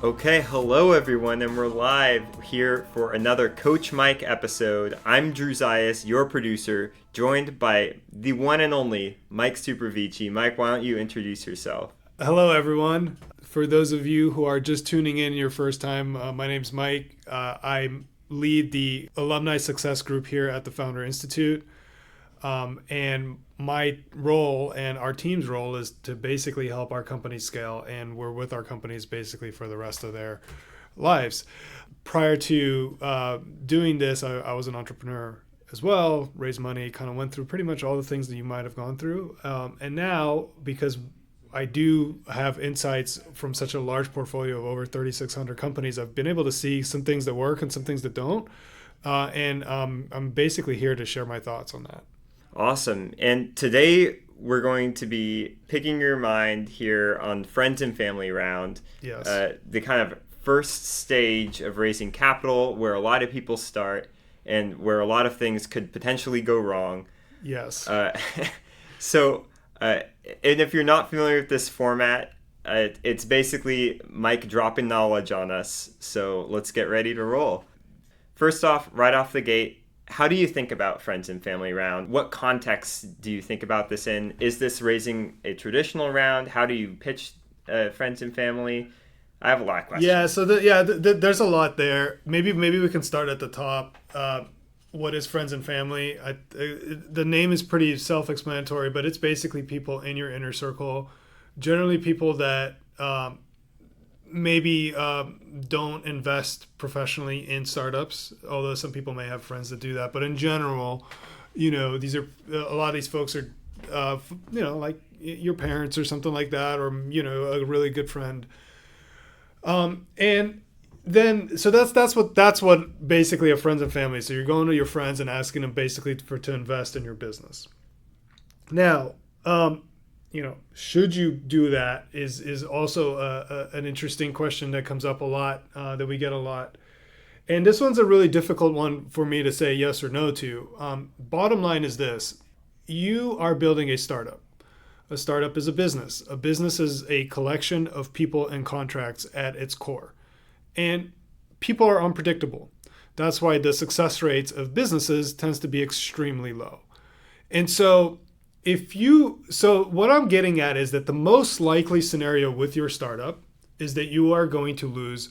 Okay, hello everyone, and we're live here for another Coach Mike episode. I'm Drew Zias, your producer, joined by the one and only Mike Suprovici. Mike, why don't you introduce yourself? Hello, everyone. For those of you who are just tuning in your first time, my name's Mike. I lead the Alumni Success Group here at the Founder Institute. And my role and our team's role is to basically help our companies scale, and we're with our companies basically for the rest of their lives. Prior to doing this, I was an entrepreneur as well, raised money, kind of went through pretty much all the things that you might have gone through. And now, because I do have insights from such a large portfolio of over 3,600 companies, I've been able to see some things that work and some things that don't. And I'm basically here to share my thoughts on that. Awesome. And today we're going to be picking your mind here on Friends and Family Round. Yes. The kind of first stage of raising capital where a lot of people start and where a lot of things could potentially go wrong. Yes. And if you're not familiar with this format, it's basically Mike dropping knowledge on us. So let's get ready to roll. First off, right off the gate, how do you think about Friends and Family Round? What context do you think about this in? Is this raising a traditional round? How do you pitch Friends and Family? I have a lot of questions. Yeah, so there's a lot there. Maybe we can start at the top. What is Friends and Family? The name is pretty self-explanatory, but it's basically people in your inner circle, generally people that maybe don't invest professionally in startups, although some people may have friends that do that. But in general, these are a lot of these folks are, like your parents or something like that, or a really good friend. And then so that's what basically a friends and family. So you're going to your friends and asking them basically to invest in your business. Now, should you do that is also an interesting question that comes up a lot, that we get a lot. And this one's a really difficult one for me to say yes or no to. Bottom line is this: you are building a startup. A startup is a business. A business is a collection of people and contracts at its core. And people are unpredictable. That's why the success rates of businesses tends to be extremely low. And so what I'm getting at is that the most likely scenario with your startup is that you are going to lose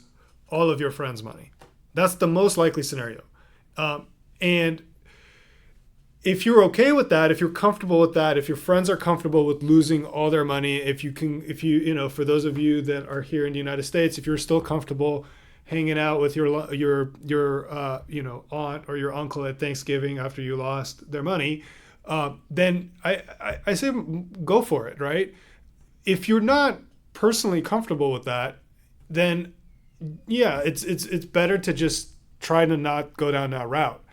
all of your friends' money. That's the most likely scenario. And if you're okay with that, if you're comfortable with that, if your friends are comfortable with losing all their money, for those of you that are here in the United States, if you're still comfortable hanging out with your aunt or your uncle at Thanksgiving after you lost their money, then I say go for it, right? If you're not personally comfortable with that, then yeah, it's better to just try to not go down that route,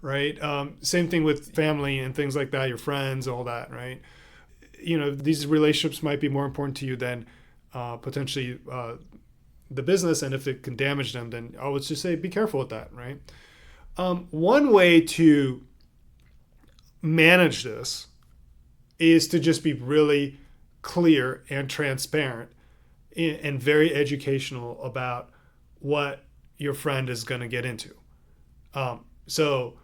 right? Same thing with family and things like that, your friends, all that, right? These relationships might be more important to you than potentially the business, and if it can damage them, then I would just say be careful with that, right? One way to manage this is to just be really clear and transparent and very educational about what your friend is going to get into. So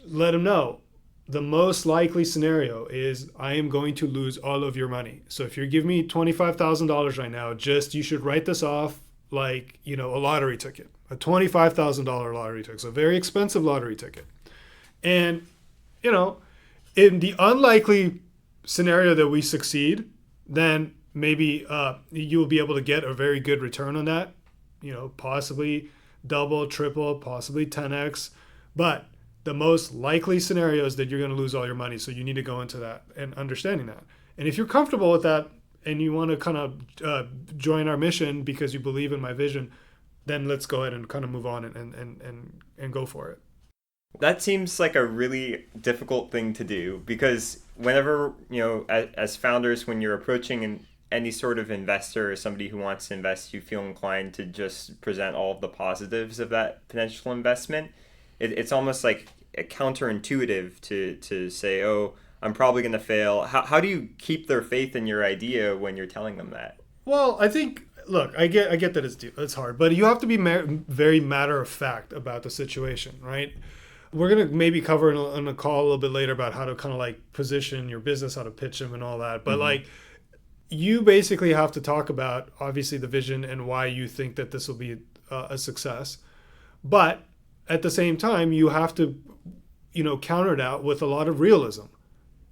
let them know the most likely scenario is I am going to lose all of your money. So if you give me $25,000 right now, you should write this off like, a lottery ticket, a $25,000 lottery ticket. So a very expensive lottery ticket. And in the unlikely scenario that we succeed, then maybe you'll be able to get a very good return on that, possibly double, triple, possibly 10x. But the most likely scenario is that you're going to lose all your money. So you need to go into that and understanding that. And if you're comfortable with that and you want to kind of join our mission because you believe in my vision, then let's go ahead and kind of move on and go for it. That seems like a really difficult thing to do because whenever, as founders, when you're approaching any sort of investor or somebody who wants to invest, you feel inclined to just present all of the positives of that potential investment. It's almost like counterintuitive to say, oh, I'm probably going to fail. How do you keep their faith in your idea when you're telling them that? Well, I think look, I get that it's hard, but you have to be very matter of fact about the situation, right? We're gonna maybe cover in a call a little bit later about how to kind of like position your business, how to pitch them, and all that. But Hmm. like, you basically have to talk about obviously the vision and why you think that this will be a success. But at the same time, you have to, counter it out with a lot of realism.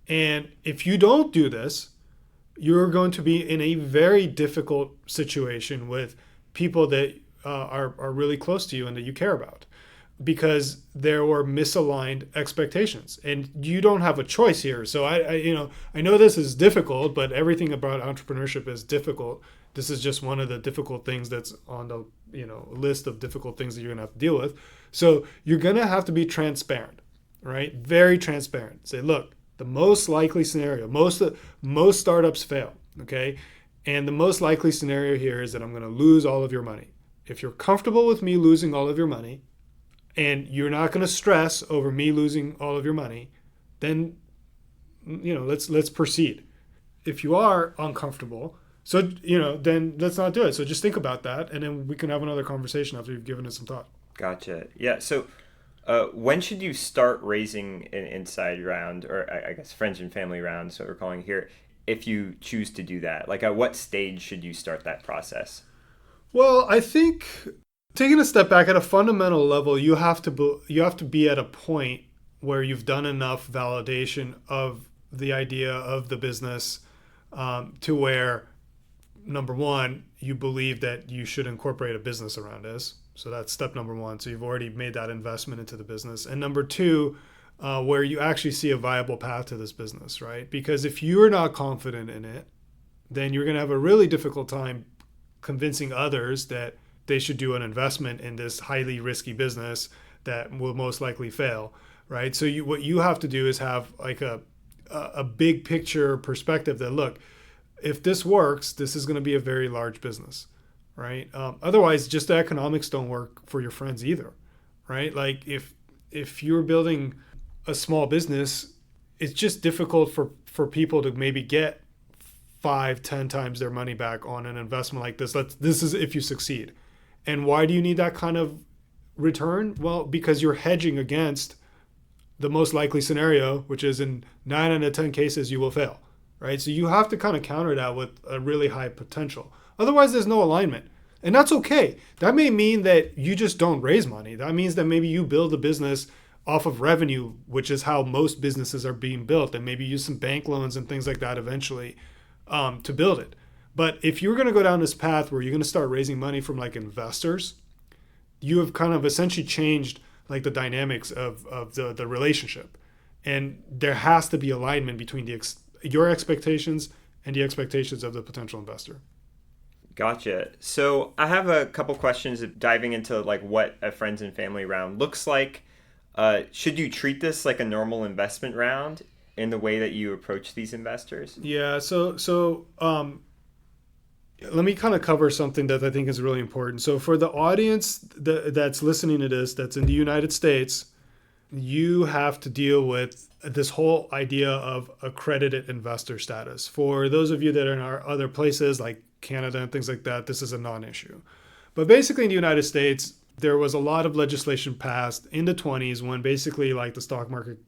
And if you don't do this, you're going to be in a very difficult situation with people that are really close to you and that you care about, because there were misaligned expectations and you don't have a choice here. So I know this is difficult, but everything about entrepreneurship is difficult. This is just one of the difficult things that's on the list of difficult things that you're gonna have to deal with. So you're gonna have to be transparent, right? Very transparent. Say, look, the most likely scenario, most startups fail, okay? And the most likely scenario here is that I'm going to lose all of your money. If you're comfortable with me losing all of your money and you're not going to stress over me losing all of your money, then let's proceed. If you are uncomfortable, so then let's not do it. So just think about that, and then we can have another conversation after you've given it some thought. Gotcha. Yeah. So, when should you start raising an inside round, or I guess friends and family round, is what we're calling here, if you choose to do that? Like, at what stage should you start that process? Well, I think taking a step back at a fundamental level, you have to be at a point where you've done enough validation of the idea of the business, to where, number one, you believe that you should incorporate a business around this. So that's step number one. So you've already made that investment into the business. And number two, where you actually see a viable path to this business, right? Because if you're not confident in it, then you're going to have a really difficult time convincing others that they should do an investment in this highly risky business that will most likely fail, right? So what you have to do is have like a big picture perspective that, look, if this works, this is going to be a very large business, right? Otherwise, just the economics don't work for your friends either, right? Like if you're building a small business, it's just difficult for people to maybe get 5, 10 times their money back on an investment like this. This is if you succeed. And why do you need that kind of return? Well, because you're hedging against the most likely scenario, which is in 9 out of 10 cases you will fail, right? So you have to kind of counter that with a really high potential. Otherwise, there's no alignment. And that's okay. That may mean that you just don't raise money. That means that maybe you build a business off of revenue, which is how most businesses are being built, and maybe use some bank loans and things like that eventually, to build it. But if you're going to go down this path where you're going to start raising money from like investors, you have kind of essentially changed like the dynamics of the relationship. And there has to be alignment between your expectations and the expectations of the potential investor. Gotcha. So I have a couple questions diving into like what a friends and family round looks like. Should you treat this like a normal investment round in the way that you approach these investors? Yeah. Let me kind of cover something that I think is really important. So for the audience that's listening to this, that's in the United States, you have to deal with this whole idea of accredited investor status. For those of you that are in our other places like Canada and things like that, this is a non-issue. But basically in the United States, there was a lot of legislation passed in the 20s when basically like the stock market,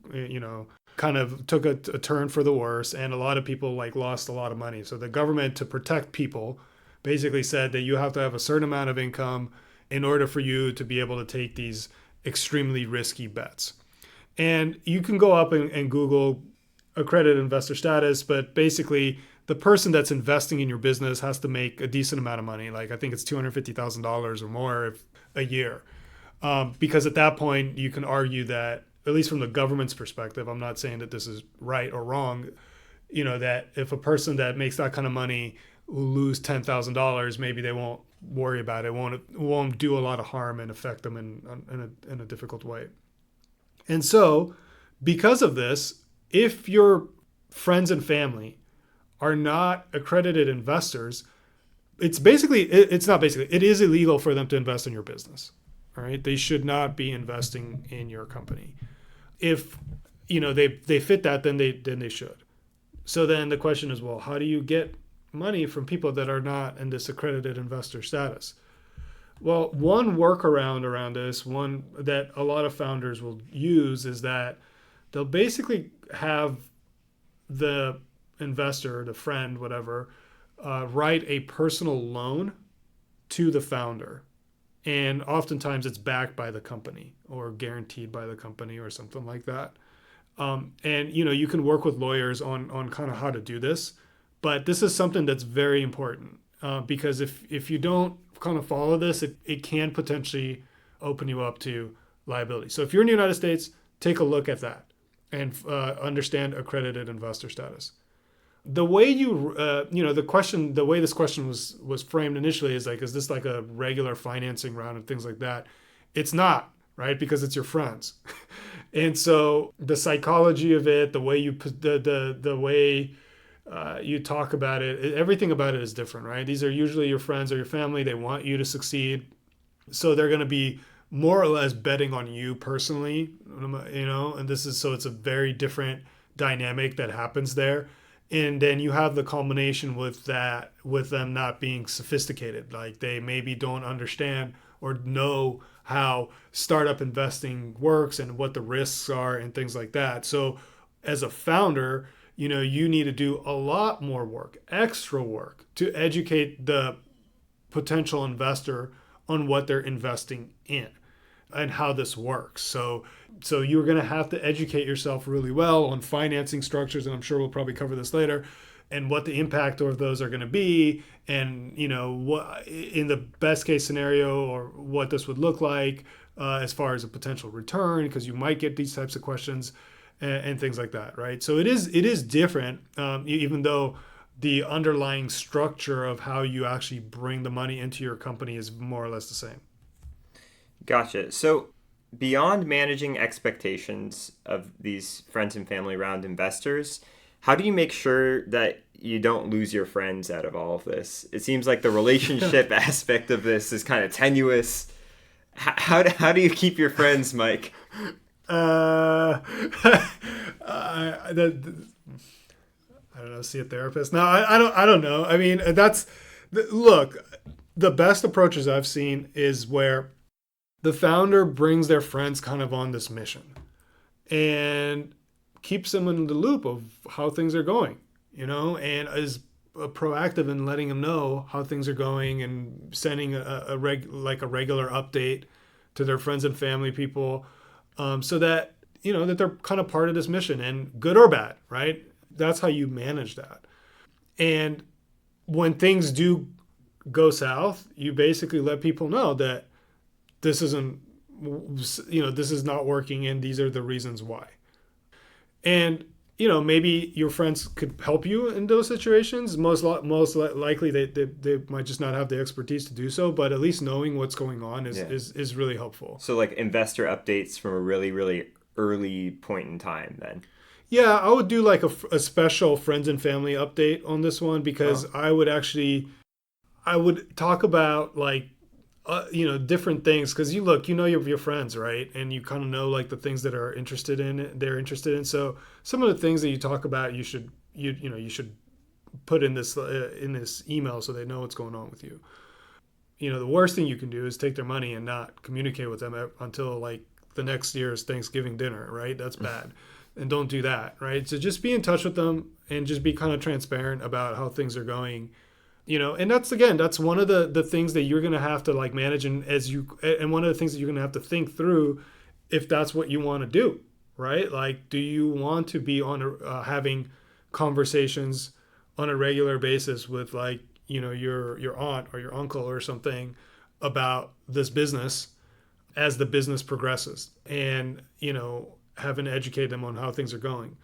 kind of took a turn for the worse, and a lot of people like lost a lot of money. So the government, to protect people, basically said that you have to have a certain amount of income in order for you to be able to take these extremely risky bets. And you can go up and Google accredited investor status, but basically the person that's investing in your business has to make a decent amount of money. Like I think it's $250,000 or more a year. Because at that point you can argue that, at least from the government's perspective, I'm not saying that this is right or wrong, that if a person that makes that kind of money will lose $10,000, maybe they won't worry about it. It won't do a lot of harm and affect them in a difficult way. And so, because of this, if your friends and family are not accredited investors, it is illegal for them to invest in your business. All right, they should not be investing in your company. If they fit that, then they should. So then the question is, well, how do you get money from people that are not in this accredited investor status. Well, one workaround around this, one that a lot of founders will use, is that they'll basically have the investor, the friend, whatever, write a personal loan to the founder. And oftentimes it's backed by the company or guaranteed by the company or something like that. And you can work with lawyers on kind of how to do this, but this is something that's very important because if you don't kind of follow this, it can potentially open you up to liability. So if you're in the United States, take a look at that and understand accredited investor status. The way the way this question was framed initially is like, is this like a regular financing round and things like that? It's not, right? Because it's your friends. And so the psychology of it, the way the way you talk about it, everything about it is different, right? These are usually your friends or your family. They want you to succeed. So they're going to be more or less betting on you personally, and it's a very different dynamic that happens there. And then you have the culmination with them not being sophisticated. Like they maybe don't understand or know how startup investing works and what the risks are and things like that. So as a founder, you need to do a lot more work, extra work, to educate the potential investor on what they're investing in and how this works. So you're going to have to educate yourself really well on financing structures, and I'm sure we'll probably cover this later, and what the impact of those are going to be, and what in the best case scenario, or what this would look like as far as a potential return, because you might get these types of questions and things like that, right? So it is different, even though the underlying structure of how you actually bring the money into your company is more or less the same. Gotcha. So beyond managing expectations of these friends and family round investors, how do you make sure that you don't lose your friends out of all of this? It seems like the relationship aspect of this is kind of tenuous. How do you keep your friends, Mike? I don't know. See a therapist? No, I don't know. I mean, look. The best approaches I've seen is where the founder brings their friends kind of on this mission and keeps them in the loop of how things are going, and is proactive in letting them know how things are going and sending a regular update to their friends and family people, so that that they're kind of part of this mission, and good or bad, right? That's how you manage that. And when things do go south, you basically let people know that this isn't, this is not working, and these are the reasons why. And maybe your friends could help you in those situations. Most likely they might just not have the expertise to do so, but at least knowing what's going on is really helpful. So like investor updates from a really, really early point in time then. Yeah, I would do like a special friends and family update on this one, because I would talk about like different things, because your friends, right? And you kind of know like the things that they're interested in. So some of the things that you talk about, you should put in this email so they know what's going on with you. The worst thing you can do is take their money and not communicate with them until like the next year's Thanksgiving dinner, right? That's bad. And don't do that, right? So just be in touch with them and just be kind of transparent about how things are going. And that's one of the things that you're going to have to like manage, and one of the things that you're going to have to think through if that's what you want to do, right? Like, do you want to be having conversations on a regular basis with like, your aunt or your uncle or something about this business as the business progresses, and, having to educate them on how things are going.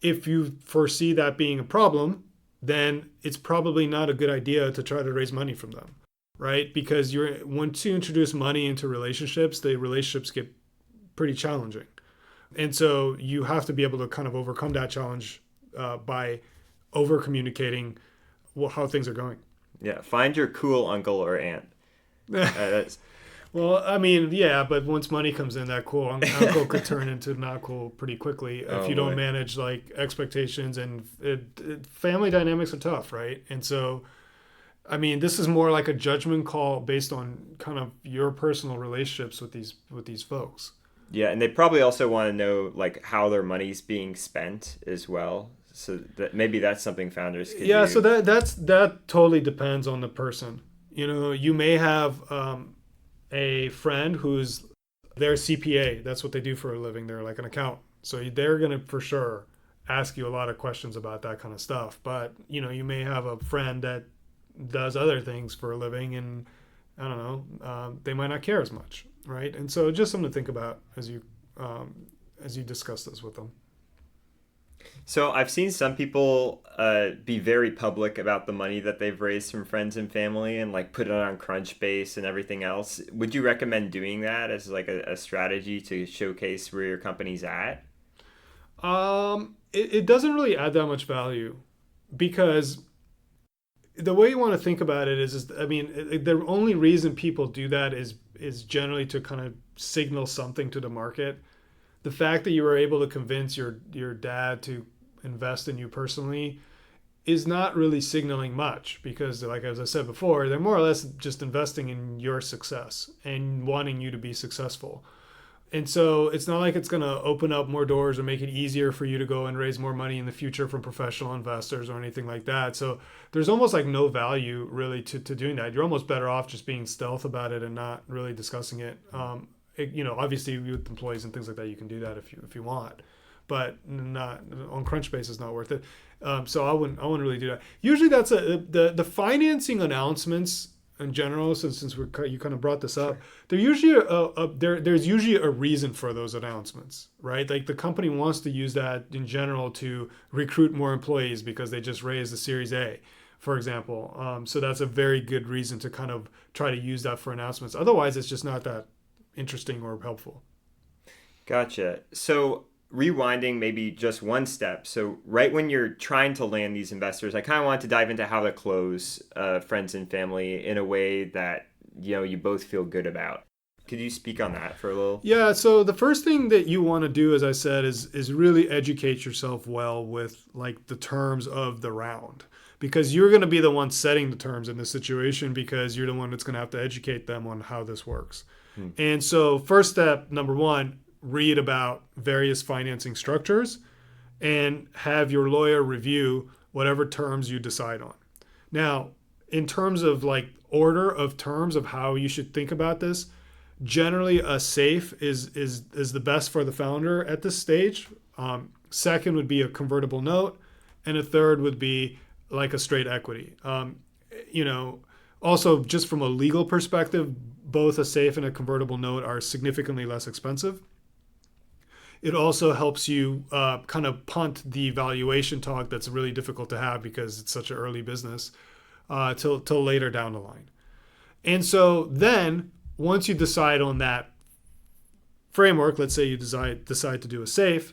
If you foresee that being a problem, then it's probably not a good idea to try to raise money from them, right? Because once you introduce money into relationships, the relationships get pretty challenging. And so you have to be able to kind of overcome that challenge by over communicating how things are going. Yeah, find your cool uncle or aunt. Well, I mean, yeah, but once money comes in, that cool uncle could turn into not cool pretty quickly if Oh you don't boy. manage like expectations, and family dynamics are tough, right? And so, I mean, this is more like a judgment call based on kind of your personal relationships with these folks. Yeah, and they probably also want to know like how their money's being spent as well. So that maybe that's something founders could Yeah, so do. that totally depends on the person. You know, you may have a friend who's their CPA. That's what they do for a living. They're like an accountant. So they're going to for sure ask you a lot of questions about that kind of stuff. But, you know, you may have a friend that does other things for a living, and I don't know, they might not care as much, right? And so just something to think about um, as you discuss this with them. So I've seen some people be very public about the money that they've raised from friends and family and like put it on Crunchbase and everything else. Would you recommend doing that as like a strategy to showcase where your company's at? It doesn't really add that much value because the way you want to think about it is I mean, the only reason people do that is generally to kind of signal something to the market. The fact that you were able to convince your dad to invest in you personally is not really signaling much because, like as I said before, they're more or less just investing in your success and wanting you to be successful. And so it's not like it's going to open up more doors or make it easier for you to go and raise more money in the future from professional investors or anything like that. So there's almost like no value really to doing that. You're almost better off just being stealth about it and not really discussing it. You know, obviously with employees and things like that, you can do that if you want, but not on Crunchbase is not worth it. So I wouldn't really do that. Usually that's the financing announcements in general, since you kind of brought this up, Sure. there's usually a reason for those announcements, right? Like the company wants to use that in general to recruit more employees because they just raised the Series A, for example. So that's a very good reason to kind of try to use that for announcements. Otherwise, it's just not that interesting or helpful. Gotcha. So rewinding maybe just one step. So right when you're trying to land these investors, I kind of want to dive into how to close friends and family in a way that you both feel good about. Could you speak on that for a little? Yeah, so the first thing that you want to do, as I said, is really educate yourself well with like the terms of the round. Because you're going to be the one setting the terms in this situation because you're the one that's going to have to educate them on how this works. Hmm. And so, first step, number one, read about various financing structures and have your lawyer review whatever terms you decide on. Now, in terms of like order of terms of how you should think about this, generally a safe is the best for the founder at this stage. Second would be a convertible note, and a third would be like a straight equity. You know, also just from a legal perspective, both a safe and a convertible note are significantly less expensive. It also helps you kind of punt the valuation talk that's really difficult to have because it's such an early business till later down the line. And so then once you decide on that framework, let's say you decide to do a safe,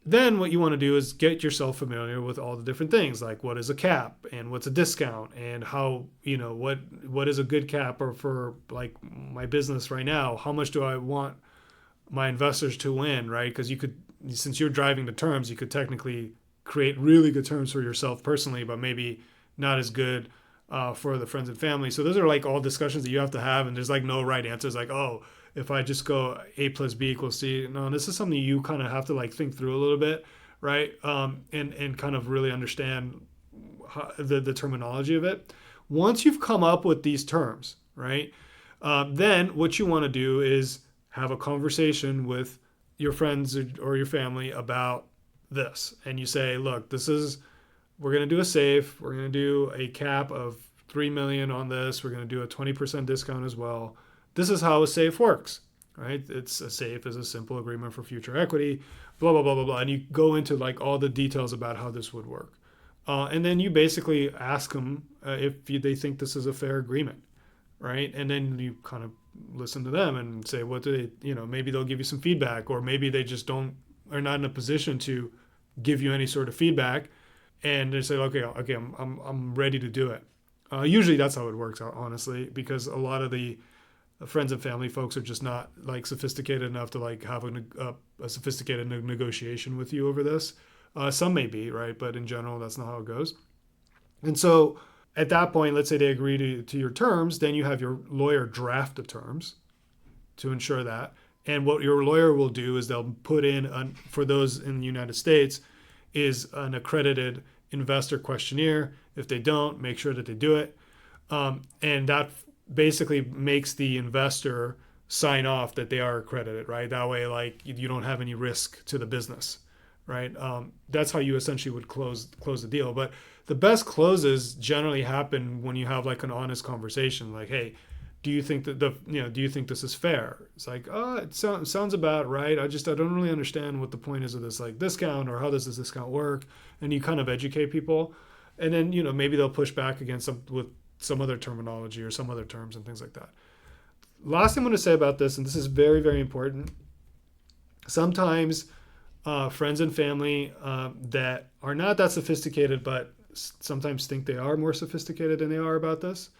then what you want to do is get yourself familiar with all the different things like what is a cap and what's a discount and how what is a good cap or for like my business right now, how much do I want my investors to win, right? Because you could, since you're driving the terms, you could technically create really good terms for yourself personally, but maybe not as good for the friends and family. So those are like all discussions that you have to have, and there's like no right answers. Like, oh, if I just go A plus B equals C, no, this is something you kind of have to like think through a little bit, right? And kind of really understand the terminology of it. Once you've come up with these terms, right? Then what you want to do is have a conversation with your friends or your family about this, and you say, look, we're going to do a safe, we're going to do a cap of 3 million on this, we're going to do a 20% discount as well. This is how a safe works, right? It's a safe is a simple agreement for future equity, blah blah blah blah blah, and you go into like all the details about how this would work, and then you basically ask them they think this is a fair agreement, right? And then you kind of listen to them and say, what do they, maybe they'll give you some feedback, or maybe they just are not in a position to give you any sort of feedback, and they say, okay, I'm ready to do it. Usually that's how it works, honestly, because a lot of the Friends and family folks are just not like sophisticated enough to like have a sophisticated negotiation with you over this. Some may be, right? But in general, that's not how it goes. And so at that point, let's say they agree to your terms, then you have your lawyer draft the terms to ensure that. And what your lawyer will do is they'll put in, for those in the United States, is an accredited investor questionnaire. If they don't, make sure that they do it. And that basically makes the investor sign off that they are accredited, right? That way, like, you don't have any risk to the business, right? That's how you essentially would close the deal. But the best closes generally happen when you have like an honest conversation, like, hey, do you think that do you think this is fair? It's like, oh, it sounds about right. I don't really understand what the point is of this like discount, or how does this discount work? And you kind of educate people, and then maybe they'll push back against with some other terminology or some other terms and things like that. Last thing I'm going to say about this, and this is very, very important. Sometimes friends and family that are not that sophisticated, but sometimes think they are more sophisticated than they are about this,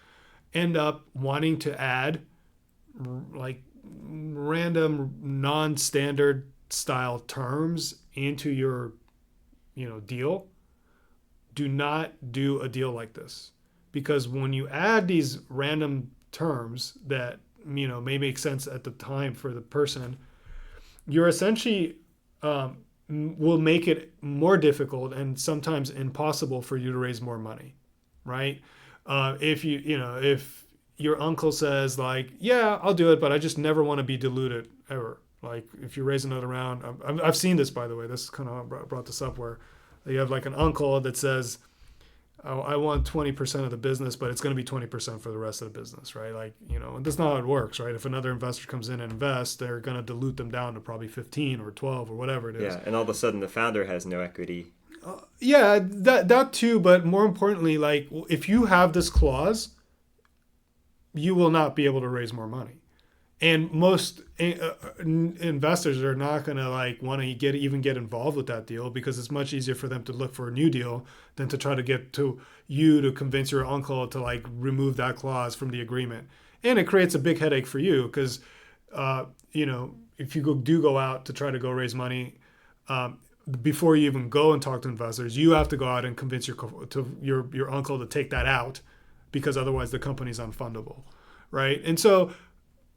end up wanting to add like random non-standard style terms into your deal. Do not do a deal like this, because when you add these random terms that may make sense at the time for the person, you're essentially will make it more difficult and sometimes impossible for you to raise more money, right? If if your uncle says like, yeah, I'll do it, but I just never want to be diluted ever. Like if you raise another round, I've seen this, by the way. This kind of brought this up, where you have like an uncle that says, oh, I want 20% of the business, but it's going to be 20% for the rest of the business, right? Like, and that's not how it works, right? If another investor comes in and invests, they're going to dilute them down to probably 15 or 12 or whatever it is. Yeah, and all of a sudden the founder has no equity. Yeah, that too, but more importantly, like if you have this clause, you will not be able to raise more money. And most investors are not going to like want to get involved with that deal, because it's much easier for them to look for a new deal than to try to get to you to convince your uncle to like remove that clause from the agreement. And it creates a big headache for you, because if you do go out to try to go raise money, before you even go and talk to investors, you have to go out and convince your uncle to take that out, because otherwise the company's unfundable, right? And so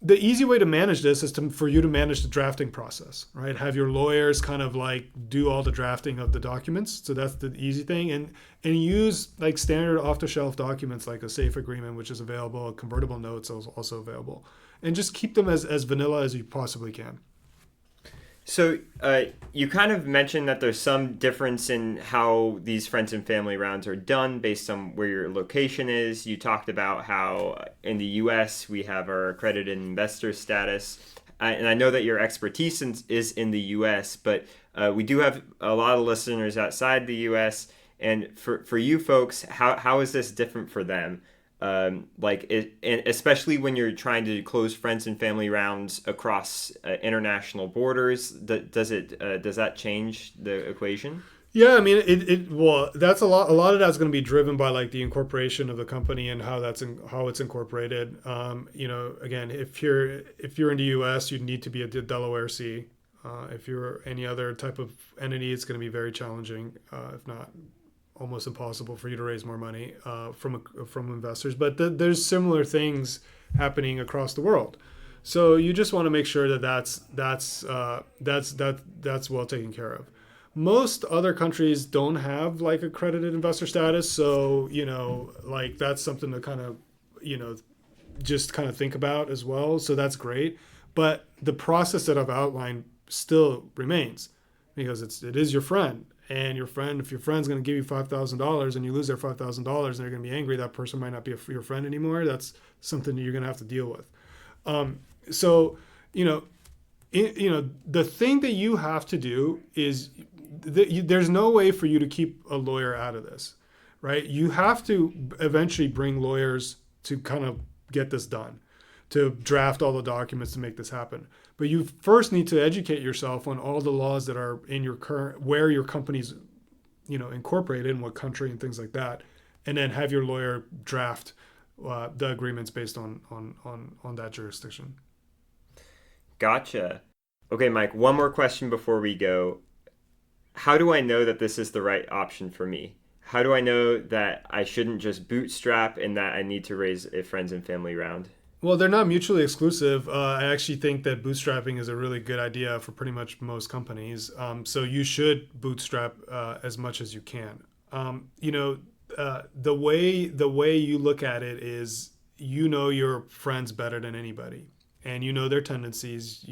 the easy way to manage this is for you to manage the drafting process, right? Have your lawyers kind of like do all the drafting of the documents. So that's the easy thing. And use like standard off-the-shelf documents like a safe agreement, which is available, a convertible notes is also available. And just keep them as vanilla as you possibly can. So you kind of mentioned that there's some difference in how these friends and family rounds are done based on where your location is. You talked about how in the U.S. we have our accredited investor status. And I know that your expertise is in the U.S., but we do have a lot of listeners outside the U.S. And for you folks, how is this different for them? And especially when you're trying to close friends and family rounds across international borders, does that change the equation? Yeah, I mean, well, that's a lot of that's going to be driven by like the incorporation of the company and how it's incorporated. Again, if you're in the U.S., you need to be a Delaware C. If you're any other type of entity, it's going to be very challenging, if not almost impossible, for you to raise more money from investors. But there's similar things happening across the world, so you just want to make sure that that's well taken care of. Most other countries don't have like accredited investor status, so like that's something to kind of just kind of think about as well. So that's great, but the process that I've outlined still remains, because it is your friend. And if your friend's going to give you $5,000 and you lose their $5,000 and they're going to be angry, that person might not be your friend anymore. That's something that you're going to have to deal with. The thing that you have to do is there's no way for you to keep a lawyer out of this, right? You have to eventually bring lawyers to kind of get this done, to draft all the documents to make this happen. But you first need to educate yourself on all the laws that are in your where your company's, incorporated, in what country and things like that. And then have your lawyer draft the agreements based on that jurisdiction. Gotcha. Okay, Mike, one more question before we go. How do I know that this is the right option for me? How do I know that I shouldn't just bootstrap and that I need to raise a friends and family round? Well, they're not mutually exclusive. I actually think that bootstrapping is a really good idea for pretty much most companies. So you should bootstrap as much as you can. The way you look at it is, your friends better than anybody, and you know their tendencies.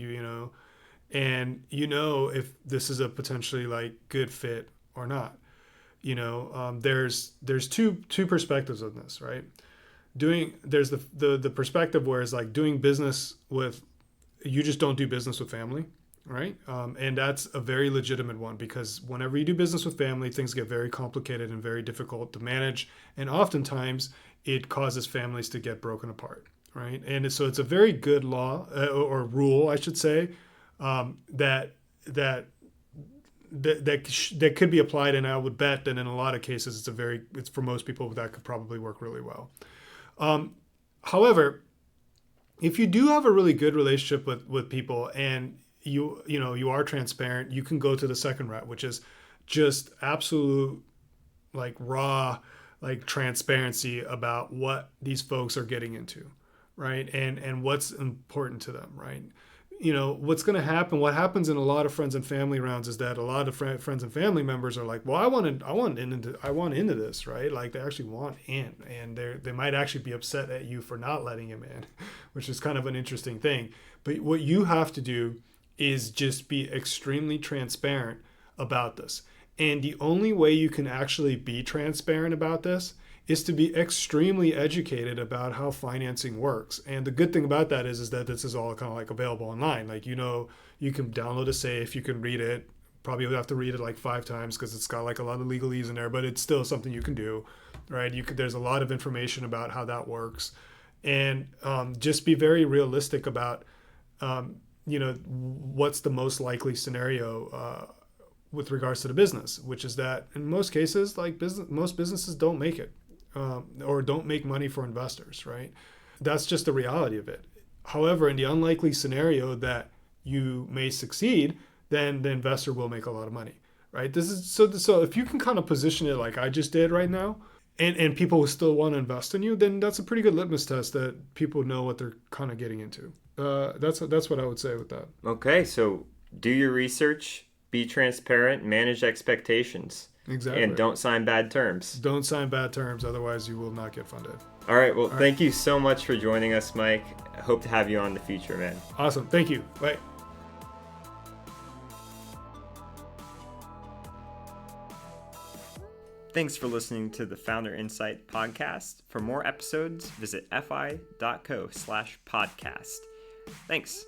And if this is a potentially like good fit or not. There's two perspectives on this, right? There's the perspective where it's like doing business with, you just don't do business with family, right? And that's a very legitimate one, because whenever you do business with family, things get very complicated and very difficult to manage, and oftentimes it causes families to get broken apart, right? And so it's a very good law, or rule, I should say, that could be applied, and I would bet that in a lot of cases it's for most people that could probably work really well. However, if you do have a really good relationship with people, and you are transparent, you can go to the second route, which is just absolute, like, raw, like, transparency about what these folks are getting into, right? And what's important to them, right? What's going to happen, what happens in a lot of friends and family rounds is that a lot of friends and family members are like, well, I want into this, right? Like, they actually want in, and they might actually be upset at you for not letting him in, which is kind of an interesting thing. But what you have to do is just be extremely transparent about this. And the only way you can actually be transparent about this is to be extremely educated about how financing works. And the good thing about that is that this is all kind of like available online. Like, you can download a SAFE, you can read it. Probably have to read it like 5 times because it's got like a lot of legalese in there, but it's still something you can do, right? There's a lot of information about how that works. And just be very realistic about, what's the most likely scenario with regards to the business, which is that in most cases, like, most businesses don't make it. Or don't make money for investors, right? That's just the reality of it. However, in the unlikely scenario that you may succeed, then the investor will make a lot of money, right? This is so if you can kind of position it like I just did right now, and people will still want to invest in you, then that's a pretty good litmus test that people know what they're kind of getting into. That's what I would say with that. Okay, so do your research, be transparent, manage expectations. Exactly. And don't sign bad terms. Don't sign bad terms, otherwise you will not get funded. All right, well, thank you so much for joining us, Mike. I hope to have you on in the future, man. Awesome. Thank you. Bye. Thanks for listening to the Founder Insight podcast. For more episodes, visit fi.co/podcast. Thanks.